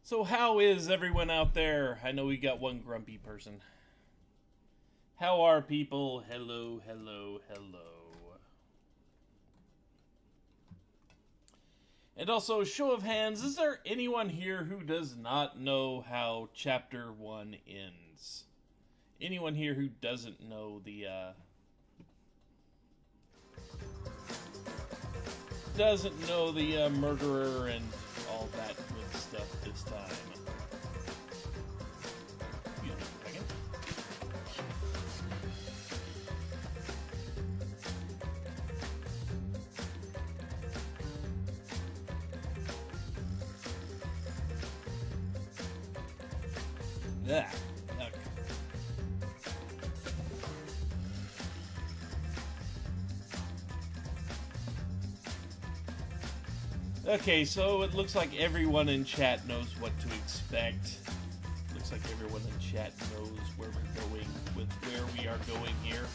So how is everyone out there? I know we got one grumpy person. How are people? Hello, hello, hello. And also, show of hands, is there anyone here who does not know how Chapter 1 ends? Anyone here who doesn't know the, murderer and all that good stuff this time? Excuse me a second. Yeah. Okay, so it looks like everyone in chat knows what to expect. Looks like everyone in chat knows where we're going with where we are going here.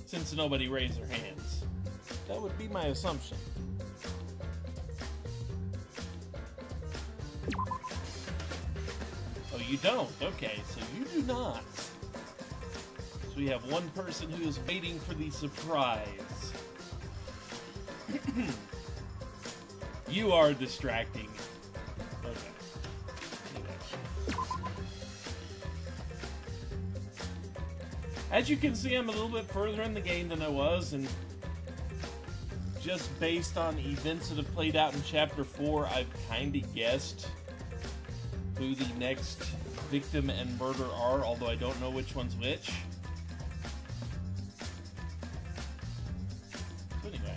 Since nobody raised their hands. That would be my assumption. Oh, you don't? Okay, so you do not. So we have one person who is waiting for the surprise. You are distracting. Okay. Anyway. As you can see, I'm a little bit further in the game than I was, and just based on events that have played out in Chapter 4, I've kind of guessed who the next victim and murder are, although I don't know which one's which. So anyway.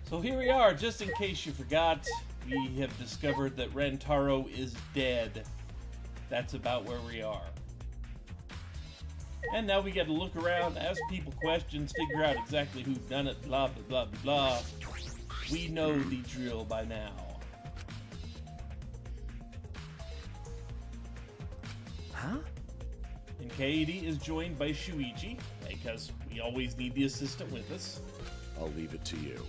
So here we are, just in case you forgot, we have discovered that Rantaro is dead. That's about where we are. And now we get to look around, ask people questions, figure out exactly who done it, blah, blah, blah, blah. We know the drill by now. Huh? And Kaede is joined by Shuichi, because we always need the assistant with us. I'll leave it to you.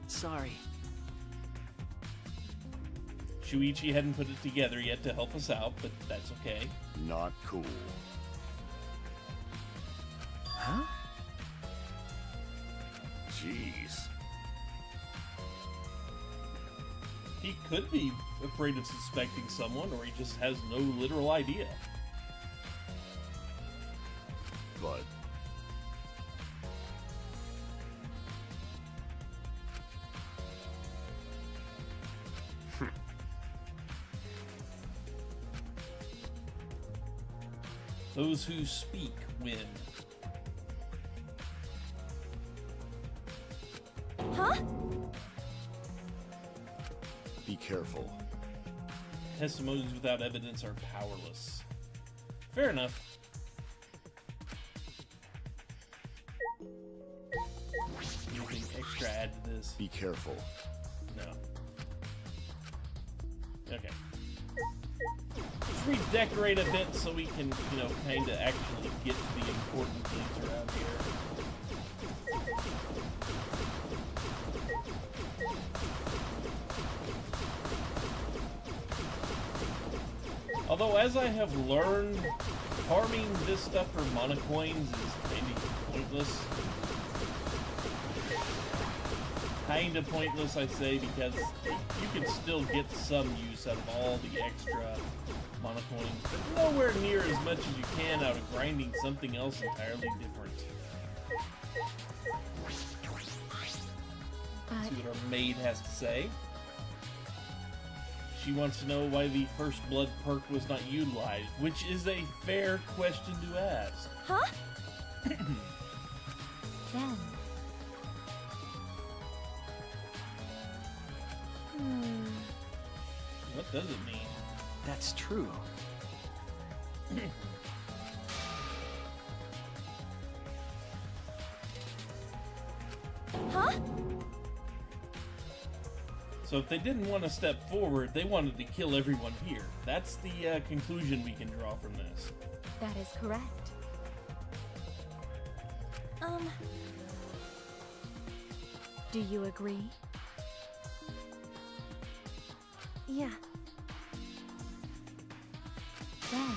Sorry. Shuichi hadn't put it together yet to help us out, but that's okay. Not cool. Huh? Jeez. He could be afraid of suspecting someone, or he just has no literal idea. But Those who speak win. Huh? be careful. Testimonies without evidence are powerless. Fair enough. Anything extra add to this? Be careful. No. Okay. Let's redecorate a bit so we can, kind of actually get to the important things around here. Although, as I have learned, farming this stuff for monocoins is maybe pointless. Kinda pointless, I say, because you can still get some use out of all the extra monocoins, but nowhere near as much as you can out of grinding something else entirely different. See what our maid has to say. She wants to know why the first blood perk was not utilized, which is a fair question to ask. Huh? Then. What does it mean? That's true. Huh? So if they didn't want to step forward, they wanted to kill everyone here. That's the conclusion we can draw from this. That is correct. Do you agree? Yeah. Then.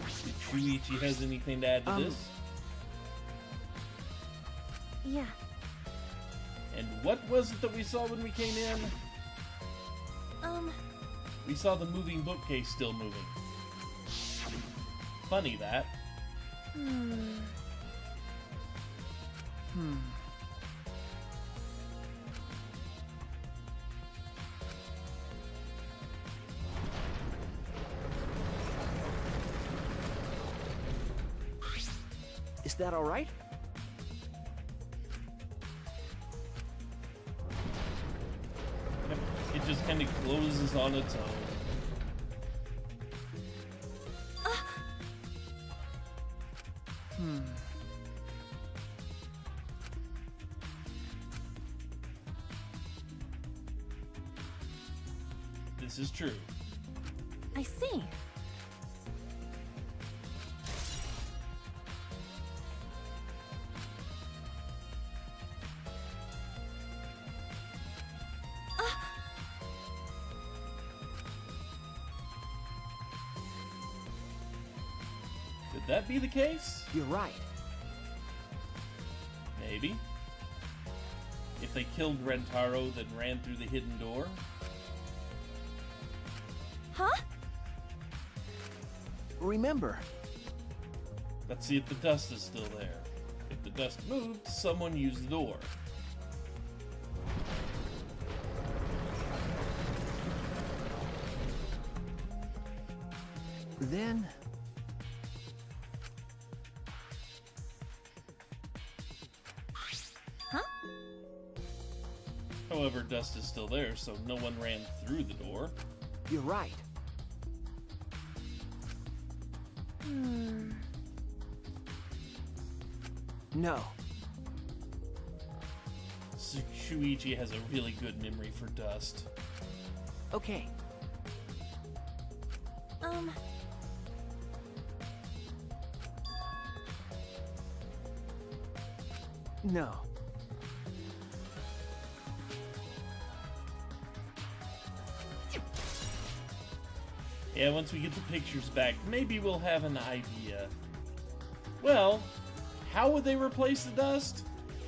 If Shuichi has anything to add to this? Yeah. And what was it that we saw when we came in? We saw the moving bookcase still moving. Funny that. Is that all right? It just kind of closes on its own. This is true. I see. Could that be the case? You're right. Maybe. If they killed Rentaro, then ran through the hidden door? Huh? Remember, Let's see if the dust is still there. If the dust moved, someone used the door. then... Huh? However, dust is still there, so no one ran through the door. You're right. No. Shuichi has a really good memory for dust. Okay. No. Yeah, once we get the pictures back, maybe we'll have an idea. Well, how would they replace the dust?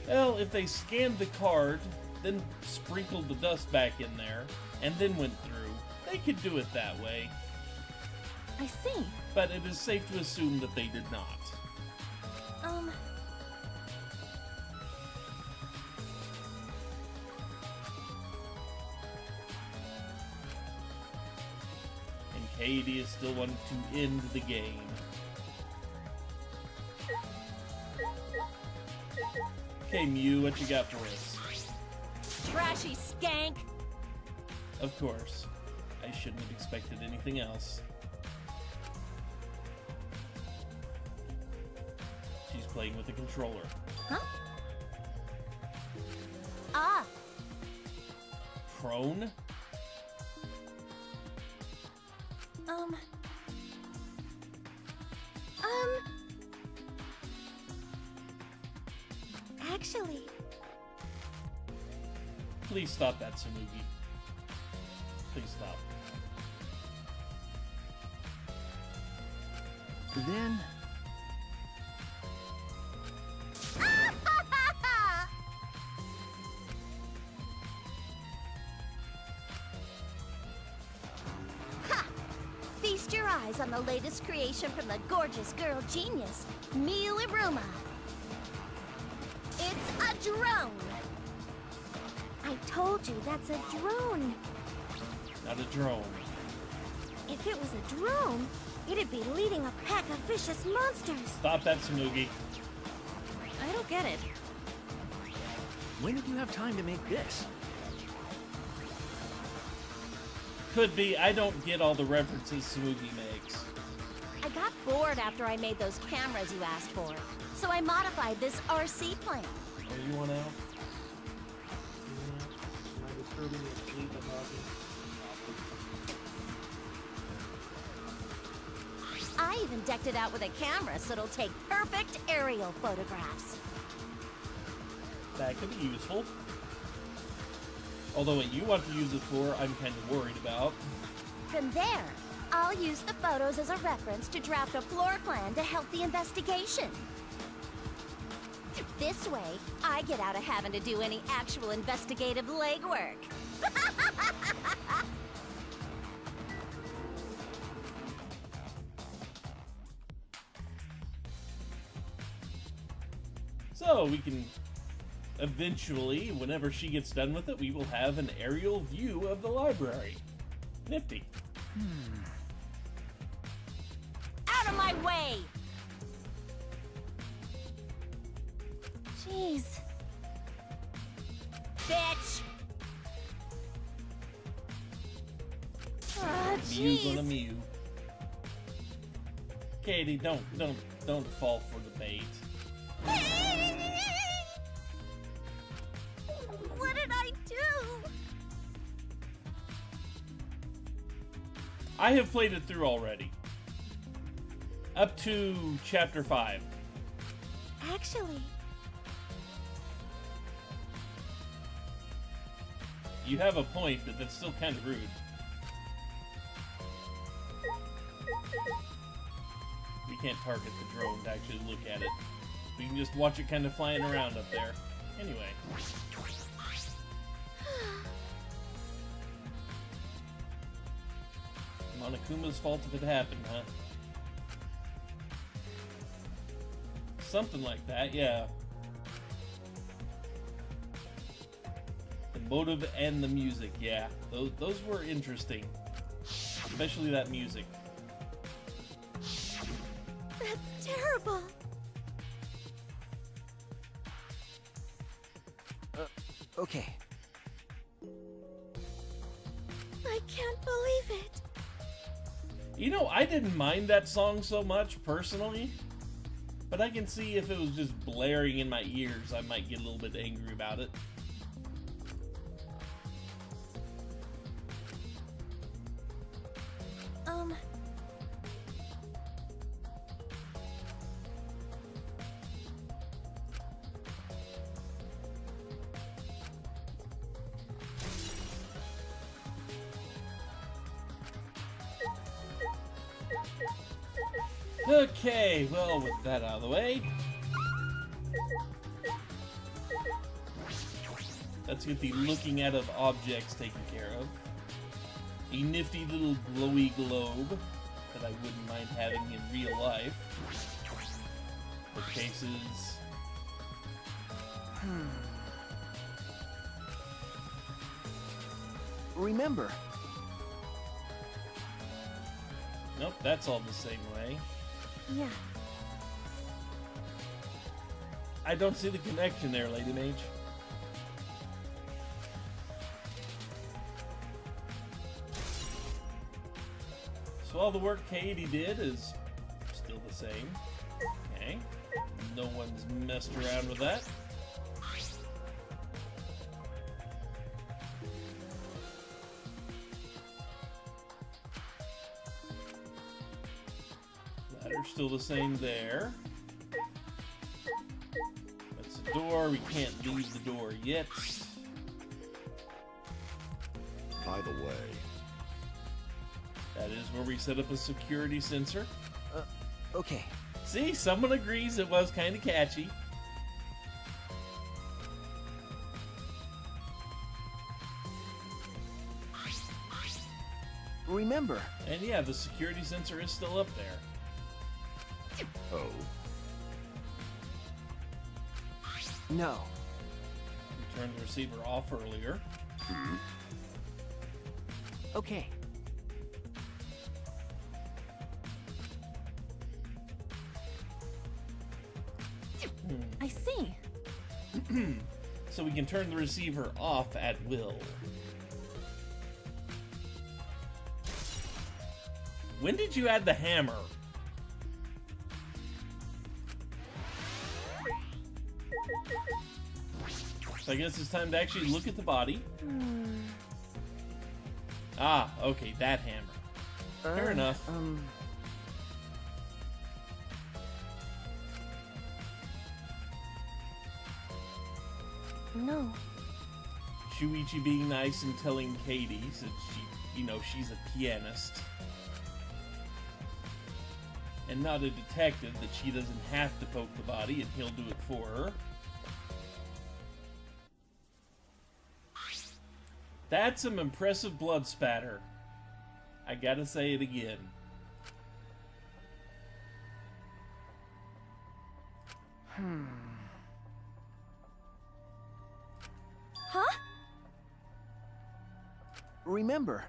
Well, if they scanned the card, then sprinkled the dust back in there, and then went through, they could do it that way. I see. But it is safe to assume that they did not. And Katie is still wanting to end the game. Okay, Mew, what you got for us? Trashy skank! Of course. I shouldn't have expected anything else. She's playing with the controller. Huh? Ah! Prone? Actually... Please stop that, Tsunugi. Please stop. Then... Ha! Feast your eyes on the latest creation from the gorgeous girl genius, Miuruma. It's a drone! I told you, that's a drone. Not a drone. If it was a drone, it'd be leading a pack of vicious monsters. Stop that, Tsunugi. I don't get it. when did you have time to make this? Could be. I don't get all the references Smoogie makes. I got bored after I made those cameras you asked for, so I modified this RC plane. Oh, you want out? Am I disturbing your sleep and talking? I even decked it out with a camera so it'll take perfect aerial photographs. That could be useful. Although what you want to use it for, I'm kind of worried about. From there, I'll use the photos as a reference to draft a floor plan to help the investigation. This way, I get out of having to do any actual investigative legwork. So we can eventually, whenever she gets done with it, we will have an aerial view of the library. Nifty. Out of my way! Jeez. Bitch! Ah, Mew's on a jeez. Mew. Katie, don't fall for the bait. What did I do? I have played it through already. Up to chapter 5. Actually, You have a point, but that's still kind of rude. We can't target the drone to actually look at it. We can just watch it kind of flying around up there. Anyway. Monokuma's fault if it happened, huh? Something like that, yeah. The motive and the music, yeah. Those were interesting. Especially that music. that's terrible. Okay. I can't believe it. You know, I didn't mind that song so much, personally. But I can see if it was just blaring in my ears, I might get a little bit angry about it. Okay, well, with that out of the way, let's get the looking at of objects taken care of. A nifty little glowy globe that I wouldn't mind having in real life. Bookcases. Remember. Nope, that's all the same way. Yeah. I don't see the connection there, Lady Mage. So all the work Katie did is still the same. Okay. No one's messed around with that. Ladder's still the same there. That's the door. We can't leave the door yet. By the way, That is where we set up a security sensor. Okay. See, someone agrees it was kind of catchy. Remember. And yeah, the security sensor is still up there. oh, No. We turned the receiver off earlier. Okay. I see. So we can turn the receiver off at will. When did you add the hammer? So I guess it's time to actually look at the body. Ah, okay, that hammer. Fair enough. No. Shuichi being nice and telling Katie that she, you know, she's a pianist. And not a detective, that she doesn't have to poke the body and he'll do it for her. That's some impressive blood spatter. I gotta say it again. Huh? Remember.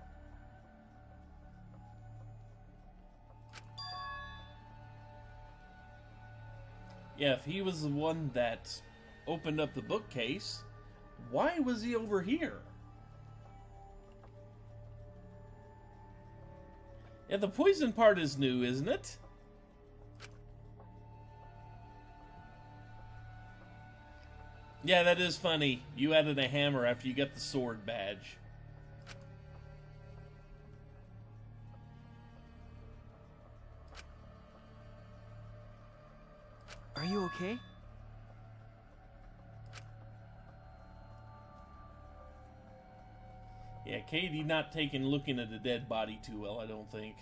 Yeah, if he was the one that opened up the bookcase, why was he over here? Yeah, the poison part is new, isn't it? Yeah, that is funny. You added a hammer after you got the sword badge. Are you okay? Yeah, Katie not taking looking at a dead body too well, I don't think.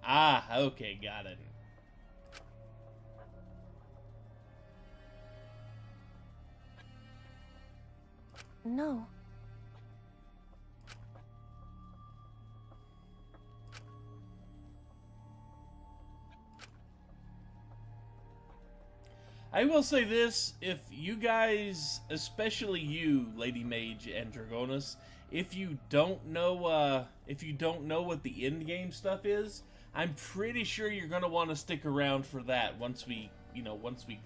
Ah, okay, got it. No. I will say this, if you guys, especially you, Lady Mage and Dragonus, if you don't know what the end game stuff is, I'm pretty sure you're gonna want to stick around for that once we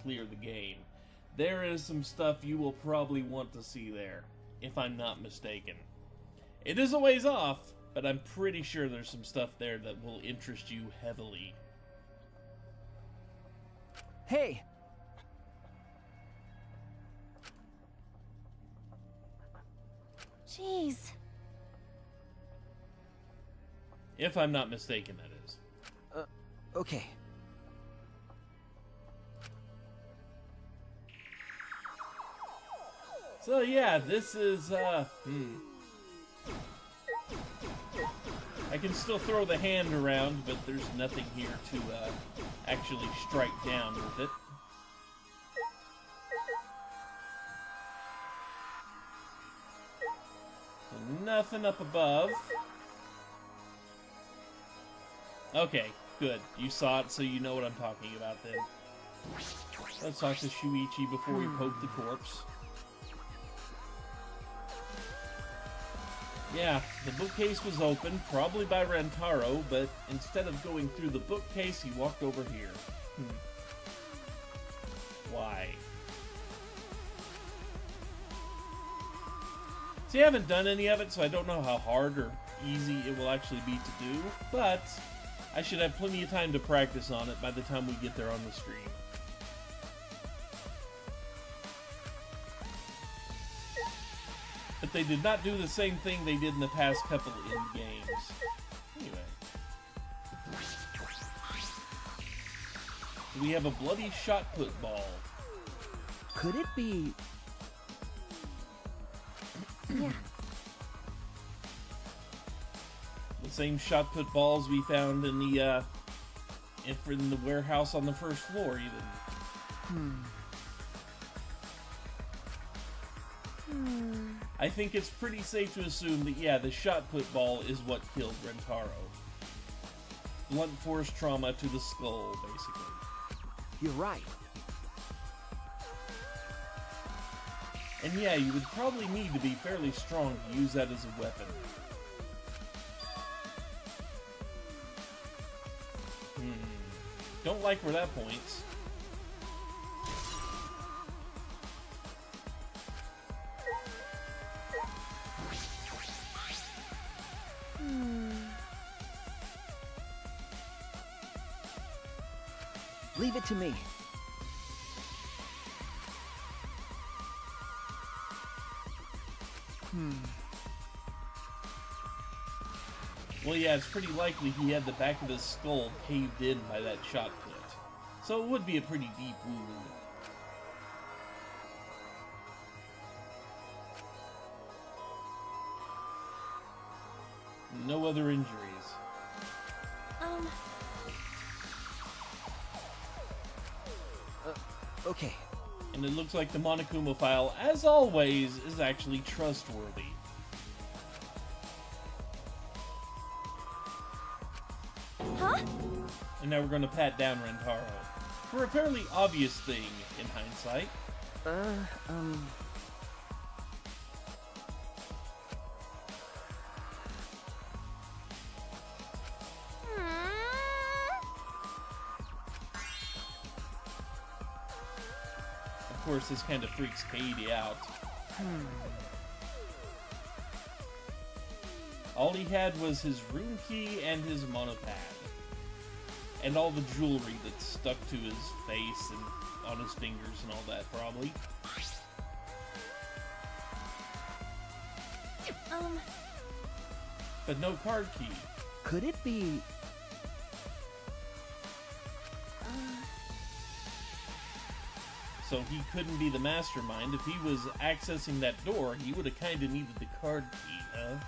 clear the game. There is some stuff you will probably want to see there, if I'm not mistaken. It is a ways off, but I'm pretty sure there's some stuff there that will interest you heavily. Hey! Jeez. If I'm not mistaken, that is. Okay. So yeah, this is, I can still throw the hand around, but there's nothing here to, actually strike down with it. So nothing up above. Okay, good. You saw it, so you know what I'm talking about then. Let's talk to Shuichi before we poke the corpse. Yeah, the bookcase was open, probably by Rentaro, but instead of going through the bookcase, he walked over here. Why? See, I haven't done any of it, so I don't know how hard or easy it will actually be to do, but I should have plenty of time to practice on it by the time we get there on the stream. But they did not do the same thing they did in the past couple of end games. Anyway. We have a bloody shot put ball. Could it be... Yeah. The same shot put balls we found in the warehouse on the first floor, even. I think it's pretty safe to assume that, yeah, the shot put ball is what killed Rentaro. Blunt force trauma to the skull, basically. You're right. And yeah, you would probably need to be fairly strong to use that as a weapon. Don't like where that points. Leave it to me. Well, yeah, it's pretty likely he had the back of his skull caved in by that shot put. So it would be a pretty deep wound. No other injuries. Okay. And it looks like the Monokuma file, as always, is actually trustworthy. Huh? And now we're going to pat down Rentaro. For a fairly obvious thing, in hindsight. Of course, this kind of freaks Katie out. All he had was his room key and his monopad. And all the jewelry that stuck to his face and on his fingers and all that, probably. But no card key. Could it be... So he couldn't be the mastermind. If he was accessing that door, he would have kind of needed the card key, huh?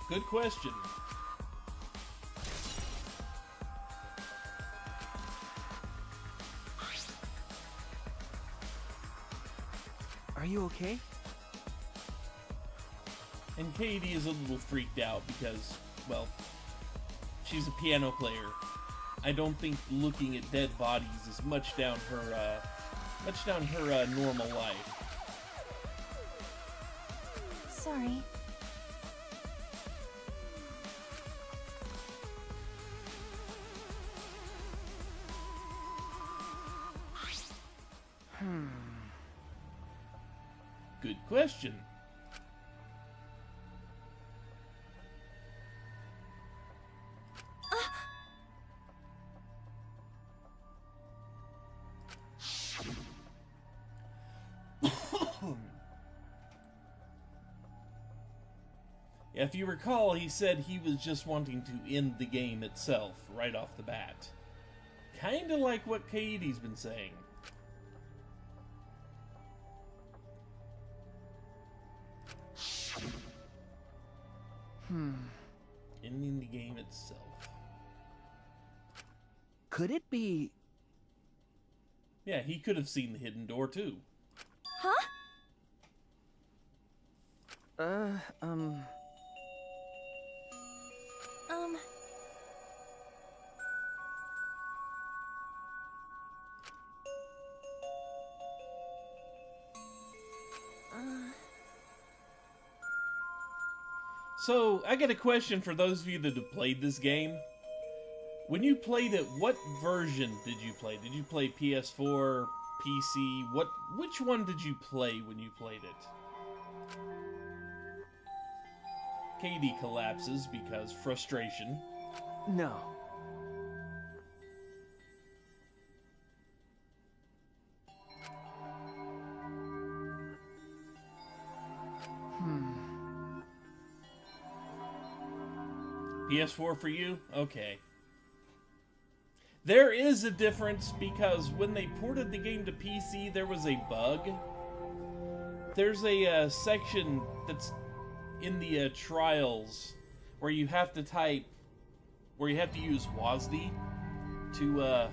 Good question. Are you okay? And Katie is a little freaked out because, well, she's a piano player. I don't think looking at dead bodies is much down her normal life. Sorry. Good question. If you recall, he said he was just wanting to end the game itself right off the bat. Kinda like what Katie's been saying. Ending the game itself. Could it be... Yeah, he could have seen the hidden door too. Huh? So, I got a question for those of you that have played this game. When you played it, what version did you play? Did you play PS4, PC? Which one did you play when you played it? Katie collapses because frustration. No. PS4 for you? Okay. There is a difference because when they ported the game to PC, there was a bug. There's a section that's in the trials where you have to use WASD to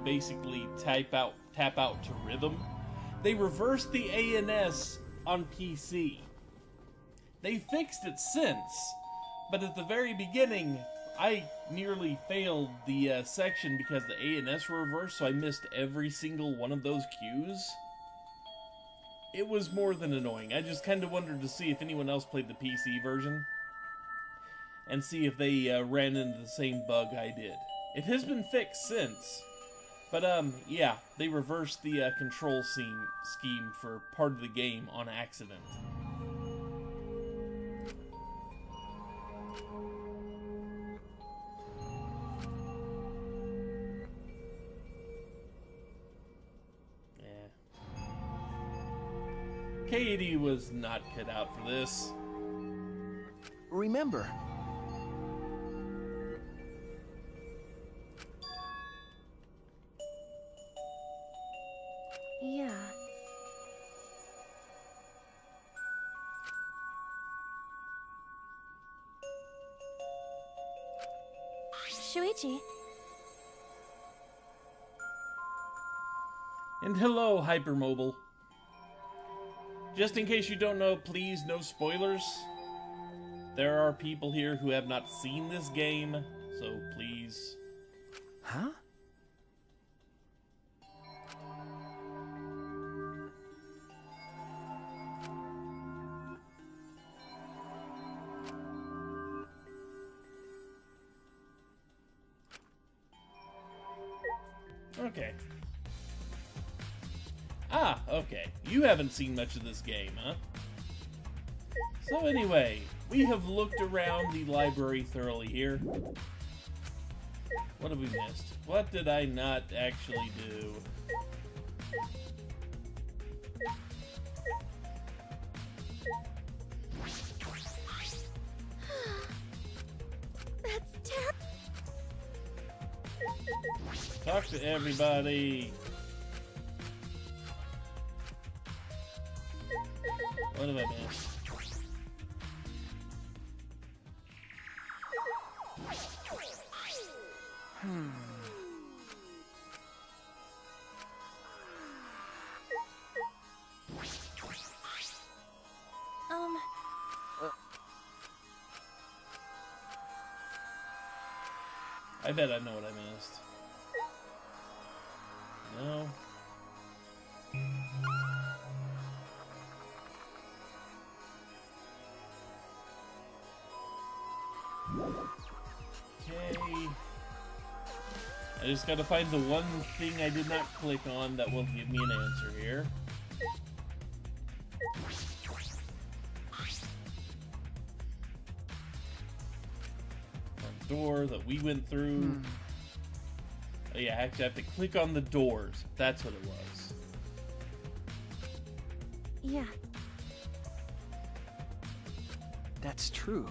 basically tap out to rhythm. They reversed the ANS on PC. They fixed it since, but at the very beginning, I nearly failed the section because the ANS were reversed, so I missed every single one of those cues. It was more than annoying. I just kind of wondered to see if anyone else played the PC version and see if they ran into the same bug I did. It has been fixed since, But, yeah, they reversed the control scheme for part of the game on accident. Katie was not cut out for this. Remember, Yeah. Shuichi. And hello, Hypermobile. Just in case you don't know, please, no spoilers. There are people here who have not seen this game, so please. huh? Okay. Ah, okay. You haven't seen much of this game, huh? So anyway, we have looked around the library thoroughly here. What have we missed? What did I not actually do? That's terrible. Talk to everybody. What have I missed? I bet I know what I missed. No. Okay. I just gotta find the one thing I did not click on that will give me an answer here. Front door that we went through. Oh yeah, actually I have to click on the doors. That's what it was. Yeah. That's true.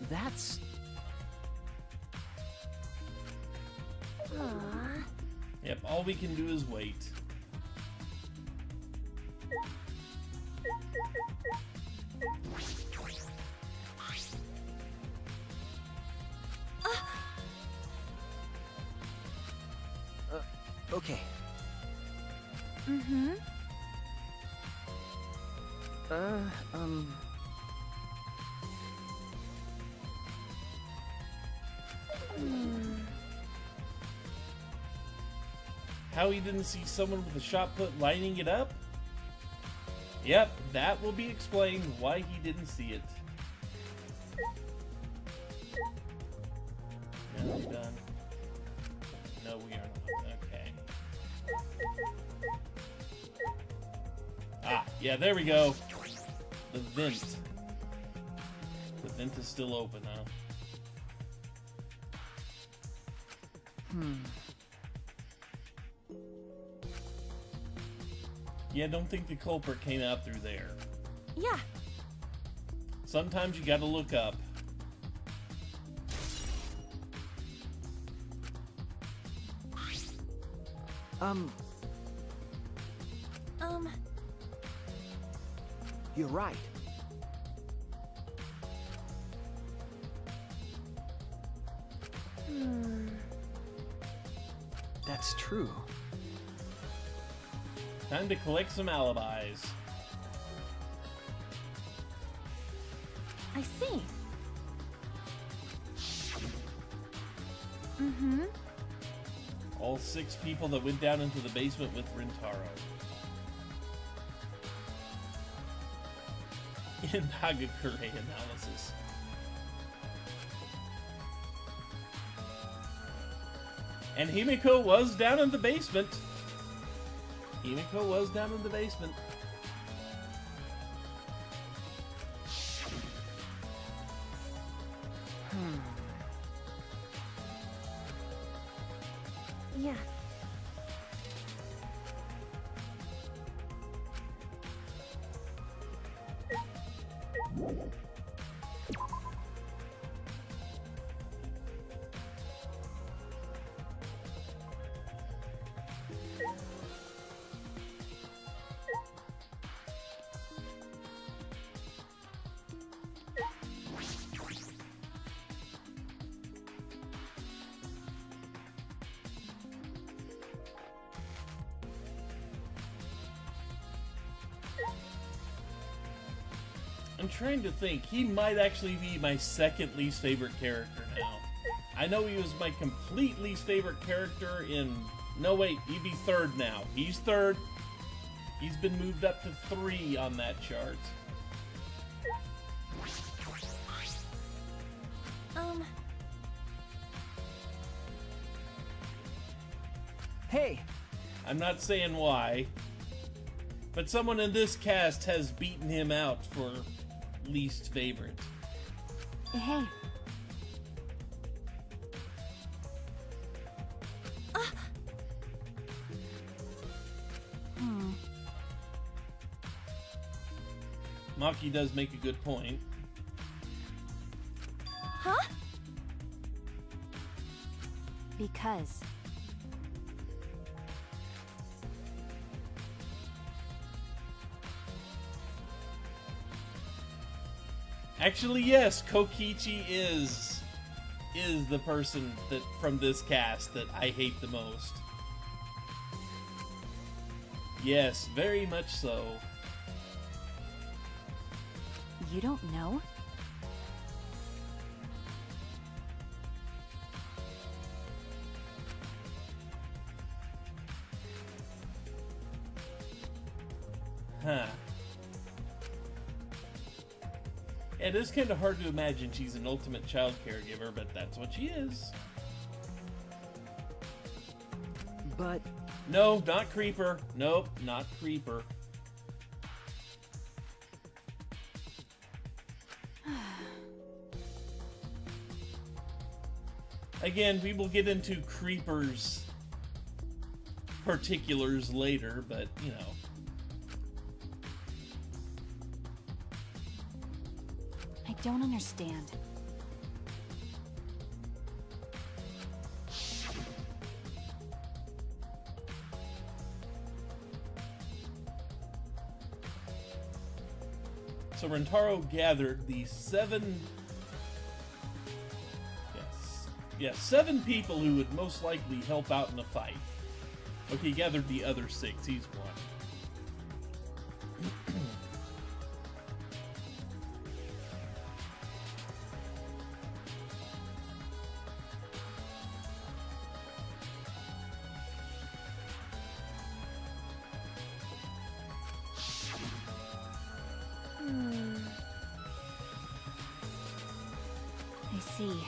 That's... Aww. Yep, all we can do is wait. Okay. Mm-hmm. How he didn't see someone with a shot put lining it up? Yep, that will be explained why he didn't see it. Now we're done. No, we are not. Okay. Ah, yeah, there we go. The vent. The vent is still open, huh? Yeah, I don't think the culprit came out through there. Yeah. Sometimes you gotta look up. You're right. That's true. Time to collect some alibis. I see. Mm-hmm. All 6 people that went down into the basement with Rintaro. in Hagakure analysis. And Himiko was down in the basement. Himiko was down in the basement. Yeah. I'm trying to think. He might actually be my second least favorite character now. I know he was my complete least favorite character in... No, wait. He'd be third now. He's third. He's been moved up to 3 on that chart. Hey, I'm not saying why, but someone in this cast has beaten him out for least favorite. Hey. Maki does make a good point. Huh? Because. Actually, yes, Kokichi is the person that from this cast that I hate the most. Yes, very much so. You don't know? Huh. Yeah, it is kind of hard to imagine she's an ultimate child caregiver, but that's what she is. but No, not Creeper. Nope, not Creeper. Again, we will get into Creeper's particulars later, but, you know. I don't understand. So Rentaro gathered the 7 7 people who would most likely help out in a fight. Okay, he gathered the other 6. He's one. I see.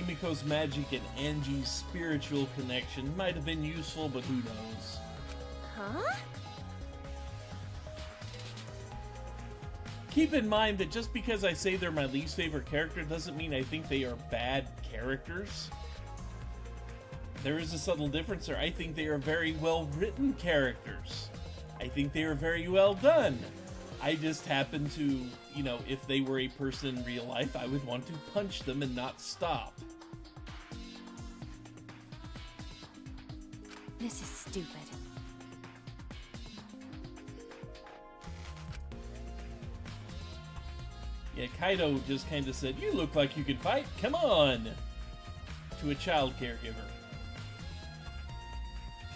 Himiko's magic and Angie's spiritual connection might have been useful, but who knows? Huh? Keep in mind that just because I say they're my least favorite character doesn't mean I think they are bad characters. There is a subtle difference there. I think they are very well written characters. I think they are very well done. I just happen to, you know, if they were a person in real life, I would want to punch them and not stop. This is stupid. Yeah, Kaido just kind of said, "You look like you could fight, come on!" to a child caregiver.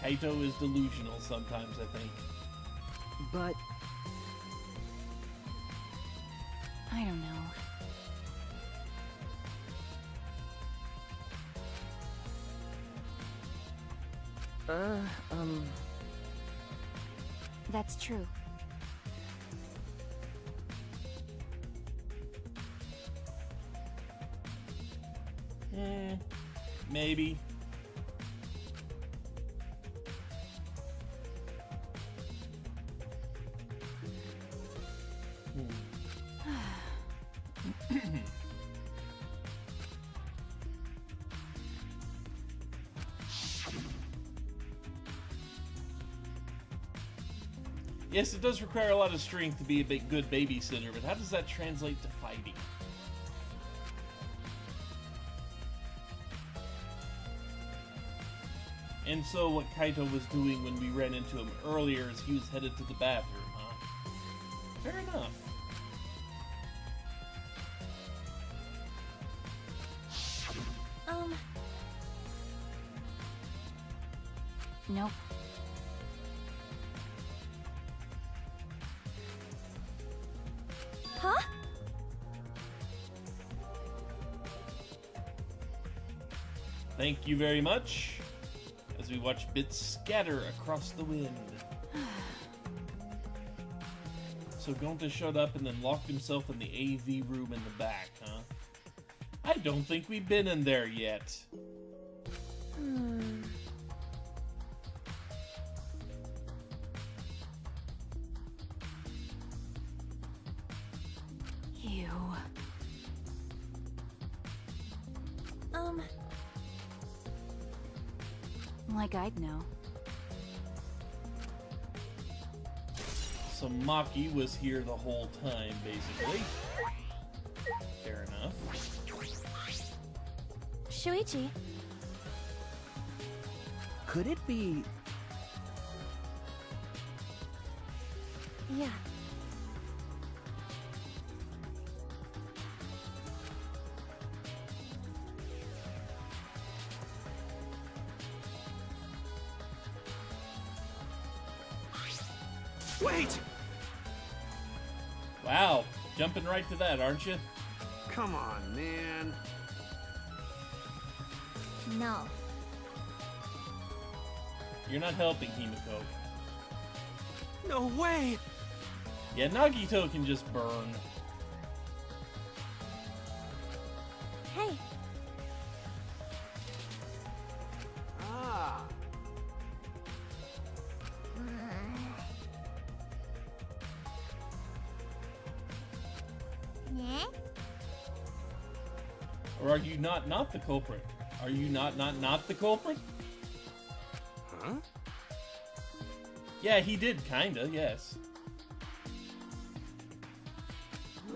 Kaito is delusional sometimes, I think. but I don't know. That's true. Maybe. Yes, it does require a lot of strength to be a good babysitter, but how does that translate to fighting? And so what Kaito was doing when we ran into him earlier is he was headed to the bathroom, huh? Fair enough. Nope. Huh? Thank you very much, as we watch bits scatter across the wind. So Gonta showed up and then locked himself in the AV room in the back, huh? I don't think we've been in there yet. Ew. Like I'd know. So Maki was here the whole time, basically. Fair enough. Shuichi. Could it be... Yeah. Wait! Wow, jumping right to that, aren't you? Come on, man. No. You're not helping, Himiko. No way! Yeah, Nagito can just burn. Hey. Ah. Yeah? Or are you not the culprit? Are you not the culprit? Huh? Yeah, he did, kinda, yes.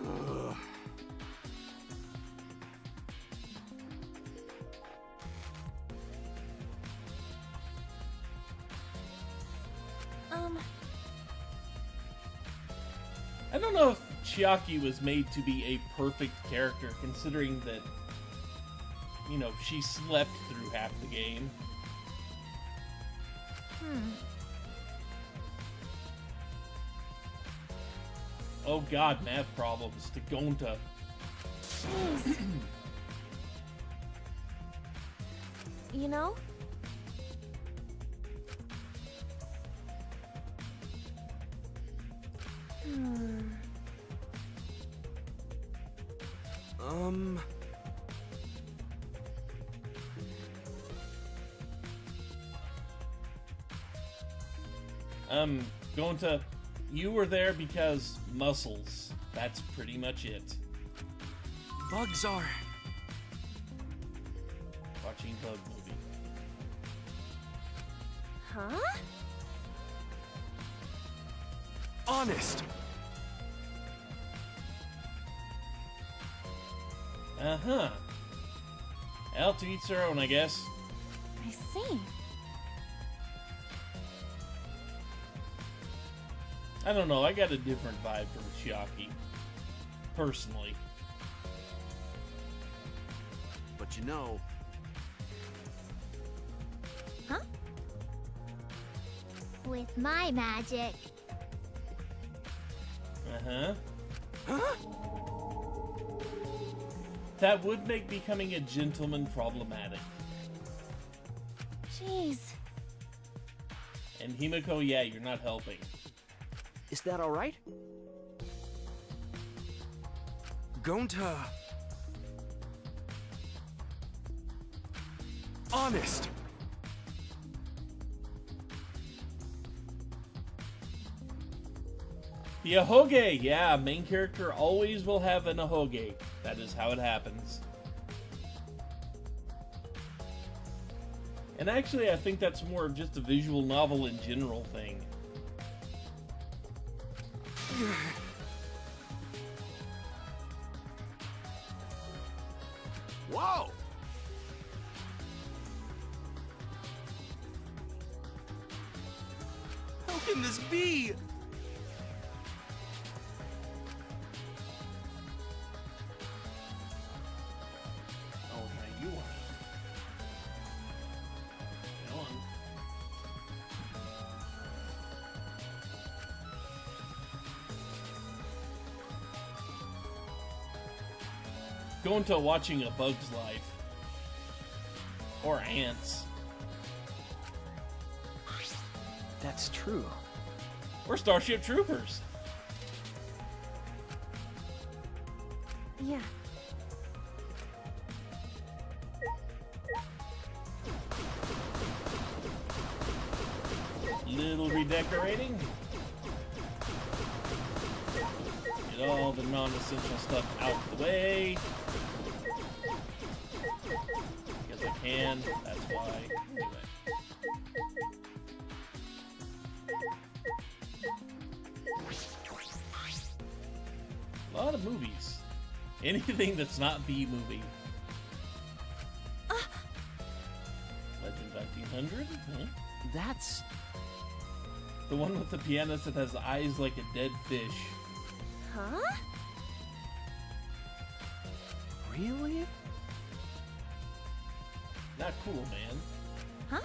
Ugh. I don't know if Chiaki was made to be a perfect character, considering that, you know, she slept through half the game. Oh god, math problems to Gonta. Jeez. You know? Gonta, you were there because muscles. That's pretty much it. Bugs are... Watching Bug movie. Huh? honest. Uh-huh. Well, to each their own, I guess. I see. I don't know, I got a different vibe from Chiaki. Personally. But you know... Huh? With my magic. Uh-huh. Huh? That would make becoming a gentleman problematic. Jeez. And Himiko, yeah, you're not helping. Is that all right? Gonta. Honest. The ahoge, yeah, main character always will have an ahoge. That is how it happens. And actually, I think that's more of just a visual novel in general thing. Whoa! How can this be? Oh, now you want it. Go on. Go into watching A Bug's Life. Or Ants. That's true. Or Starship Troopers. Yeah. Little redecorating. Get all the non-essential stuff out the way. Guess I can. That's why. Anyway. A lot of movies. Anything that's not B-movie. Legend 1900? Huh? That's... The one with the pianist that has eyes like a dead fish. Huh? Really? Not cool, man. Huh?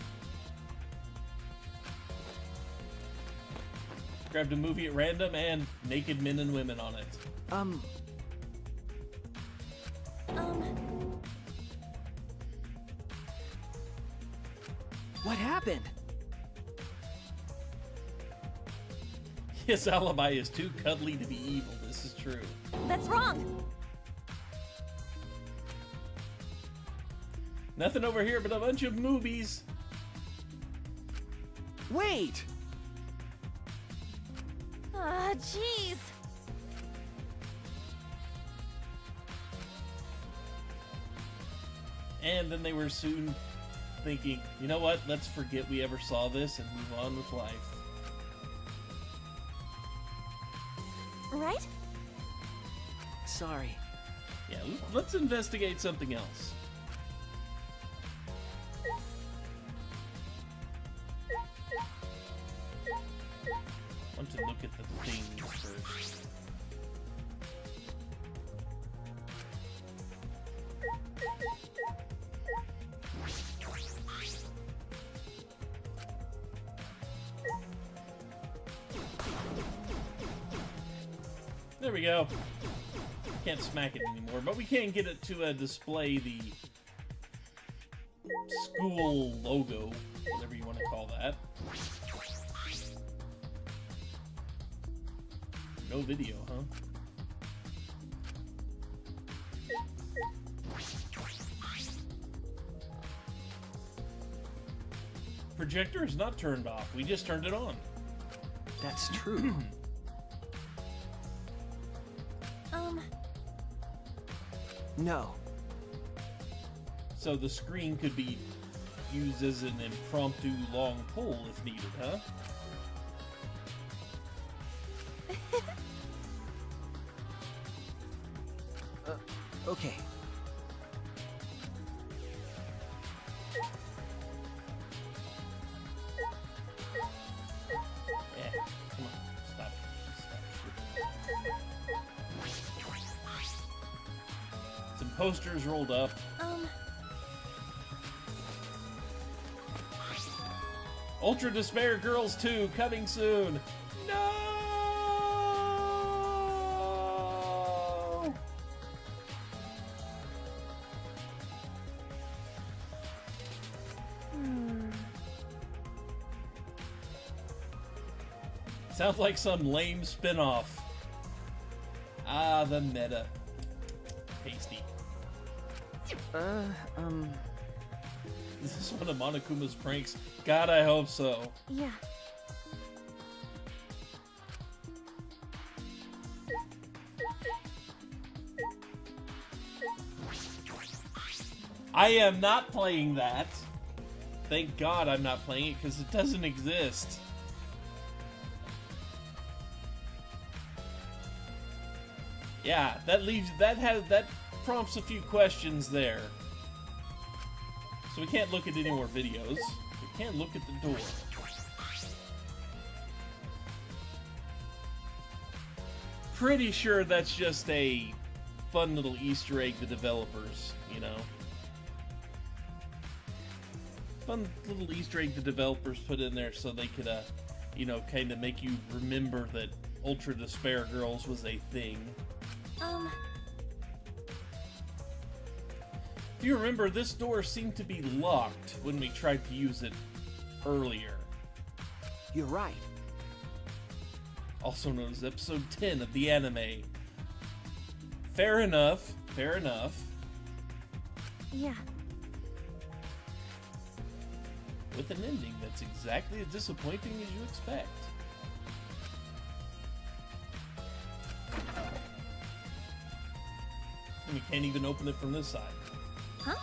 Grabbed a movie at random and naked men and women on it. What happened? His alibi is too cuddly to be evil. This is true. That's wrong. Nothing over here but a bunch of movies. Wait! Ah, jeez. And then they were soon thinking, you know what? Let's forget we ever saw this and move on with life. Right? Sorry. Yeah, let's investigate something else. I want to look at the things first. There we go. Can't smack it anymore, but we can get it to display the school logo, whatever you want to call that. No video, huh? Projector is not turned off. We just turned it on. That's true. No. So the screen could be used as an impromptu long pole if needed, huh? Okay. Yeah, come on, stop it. Some posters rolled up. Ultra Despair Girls 2 coming soon. No! Sounds like some lame spin-off. Ah, the meta. Tasty. Is this one of Monokuma's pranks? God, I hope so. Yeah. I am not playing that. Thank God I'm not playing it because it doesn't exist. Yeah, that prompts a few questions there. So we can't look at any more videos. We can't look at the door. Pretty sure that's just a fun little Easter egg the developers, you know. Fun little Easter egg the developers put in there so they could, you know, kind of make you remember that Ultra Despair Girls was a thing. If you remember, this door seemed to be locked when we tried to use it earlier. You're right. Also known as episode 10 of the anime. Fair enough. Fair enough. Yeah. With an ending that's exactly as disappointing as you expect. And you can't even open it from this side. Huh?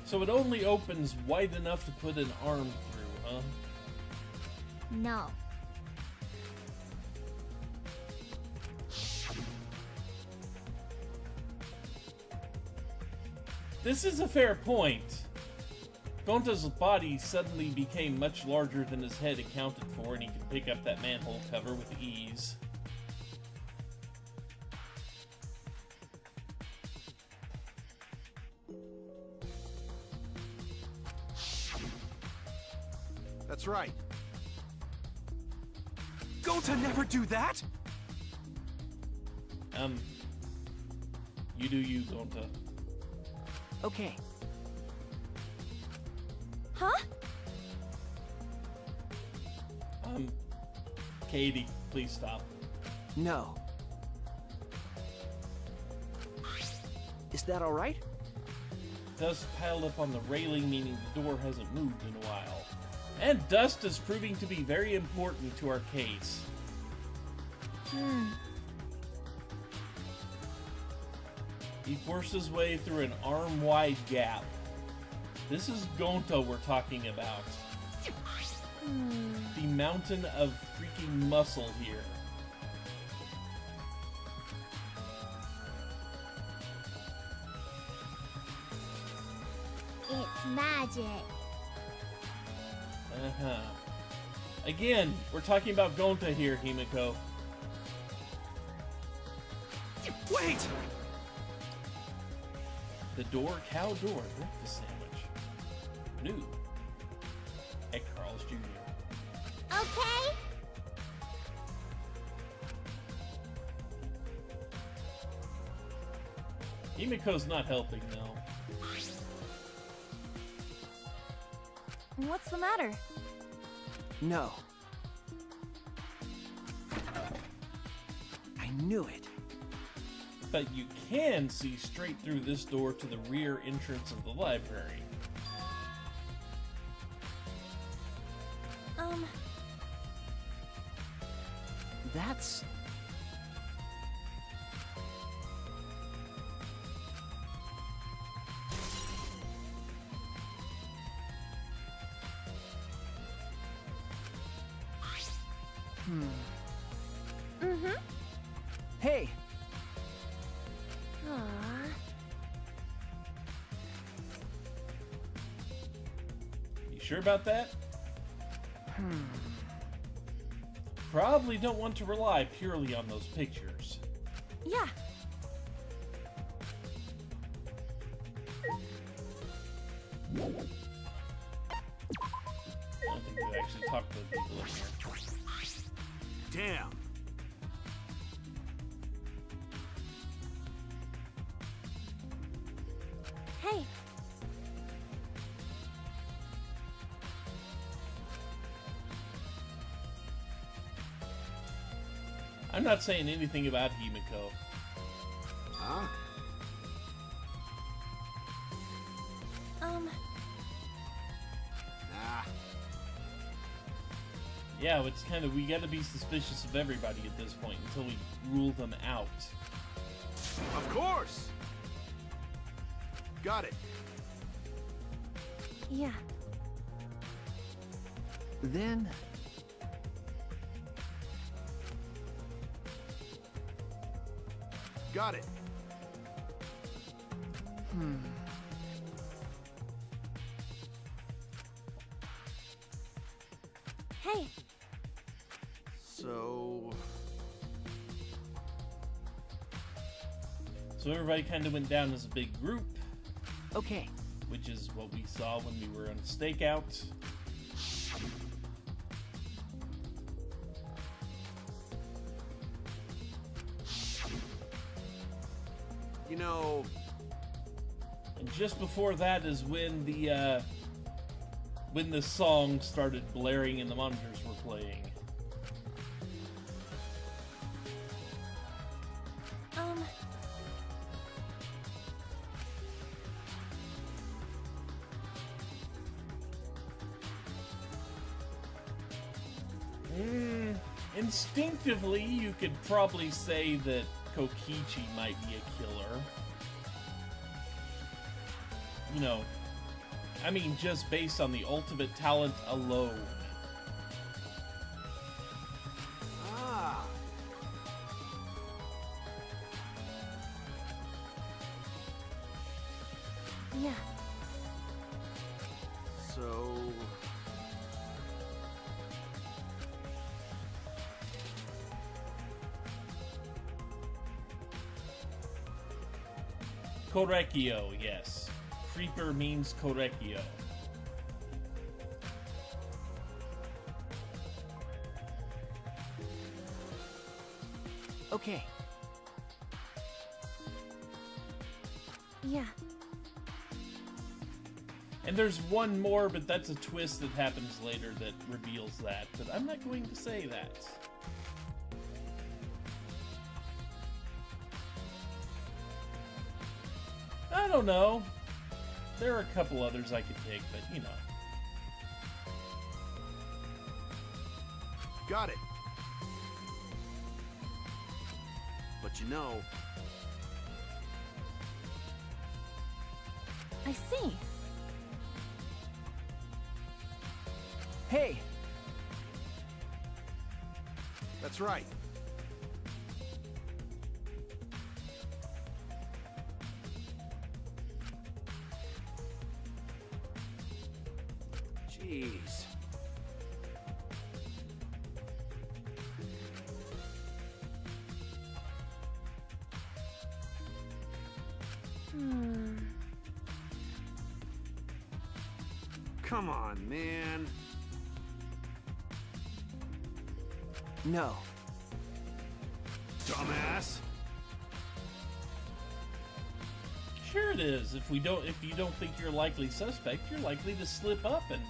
So it only opens wide enough to put an arm through, huh? No. This is a fair point. Gonta's body suddenly became much larger than his head accounted for, and he could pick up that manhole cover with ease. That's right. Gonta never do that! You do you, Gonta. Okay. Huh? Katie, please stop. No. Is that all right? Dust piled up on the railing, meaning the door hasn't moved in a while. And dust is proving to be very important to our case. He forced his way through an arm-wide gap. This is Gonta we're talking about. The mountain of freaking muscle here. It's magic. Uh-huh. Again, we're talking about Gonta here, Himiko. Wait! The door, cow door, breakfast sandwich. New. At Carl's Jr. Okay? Himiko's not helping, though. What's the matter? No. I knew it. But you can see straight through this door to the rear entrance of the library. That's... Hey! Aww. You sure about that? Probably don't want to rely purely on those pictures. Yeah. I don't think we actually talked to the people in here. Damn. I'm not saying anything about Himiko. Huh? Nah. Yeah, it's kind of, we gotta be suspicious of everybody at this point until we rule them out. Of course! Got it. Yeah. Then... Got it. Hey, So... So everybody kind of went down as a big group, Okay. which is what we saw when we were on stakeout. You know... And just before that is when the song started blaring and the monitors were playing. Instinctively, you could probably say that Kokichi might be a killer. You know, I mean, just based on the ultimate talent alone. Ah. yeah. So... Korekiyo, yes. Creeper means Korekiyo. Okay. Yeah. And there's one more, but that's a twist that happens later that reveals that. But I'm not going to say that. I don't know. There are a couple others I could pick, but you know. Got it. But you know... I see. Hey! That's right. Jeez. Come on, man. No. Dumbass. Sure it is. If you don't think you're a likely suspect, you're likely to slip up and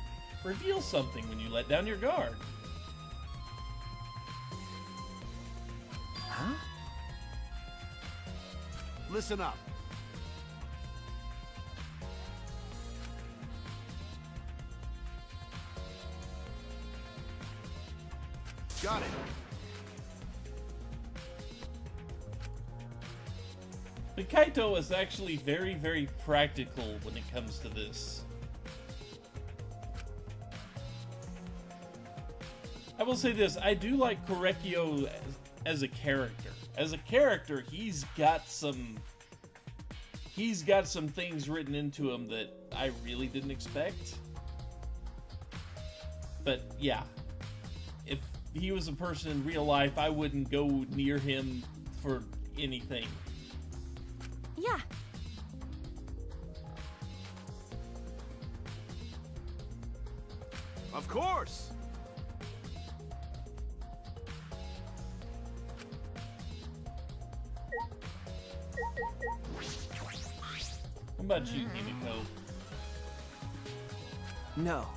reveal something when you let down your guard. Huh? Listen up. Got it. But Kaito is actually very, very practical when it comes to this. I will say this, I do like Korekiyo as a character. As a character, he's got some things written into him that I really didn't expect. But yeah, if he was a person in real life, I wouldn't go near him for anything. Yeah. Of course. What about you, Himiko? No.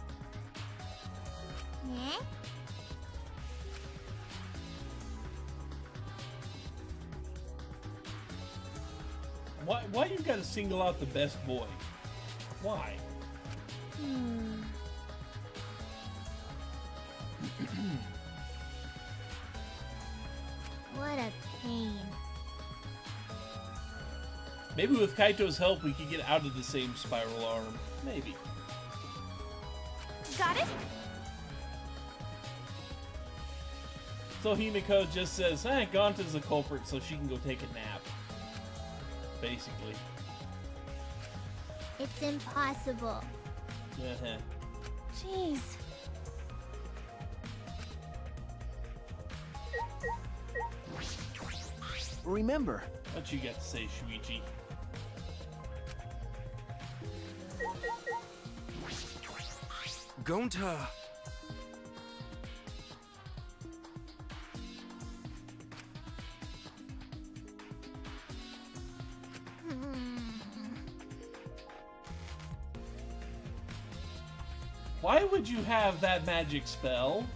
Why you gotta single out the best boy? Why? What a pain. Maybe with Kaito's help we could get out of the same spiral arm. Maybe. Got it? So Himiko just says, Gonta's the culprit so she can go take a nap. Basically. It's impossible. Uh-huh. Jeez. Remember, What you got to say, Shuichi? Gonta. Why would you have that magic spell?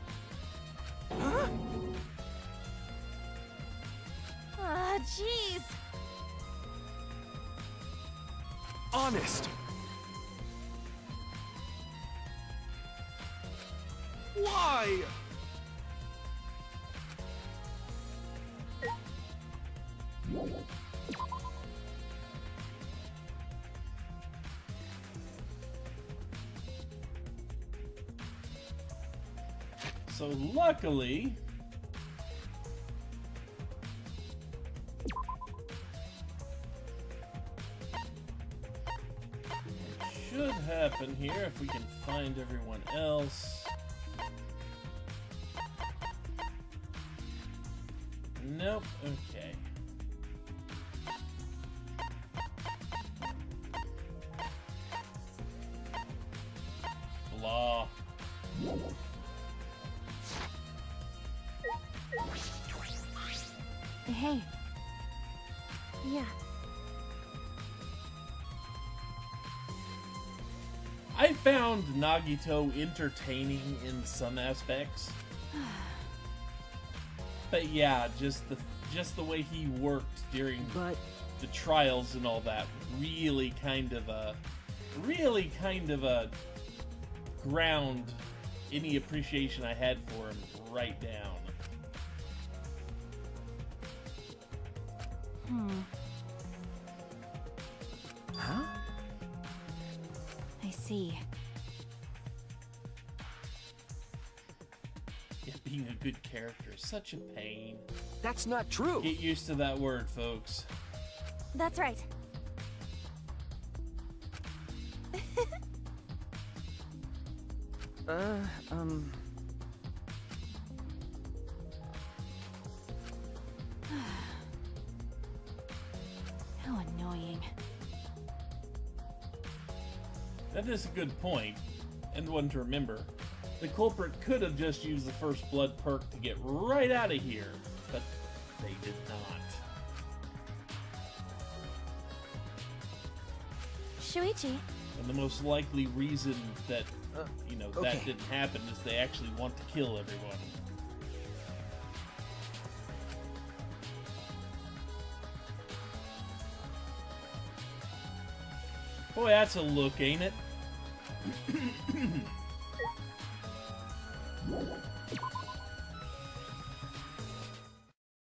Ah, jeez. Honest. Why? So luckily, it should happen here if we can find everyone else. Nope, okay. Blah. Hey, Yeah. I found Nagito entertaining in some aspects. But yeah, just the way he worked during but the trials and all that really kind of ground any appreciation I had for him right down. huh? I see. Yeah, being a good character is such a pain. That's not true. Get used to that word, folks. That's right. Uh, How annoying. That is a good point, and one to remember. The culprit could have just used the first blood perk to get right out of here, but they did not. Shuichi, And the most likely reason that, that okay. didn't happen is they actually want to kill everyone. Boy, that's a look, ain't it?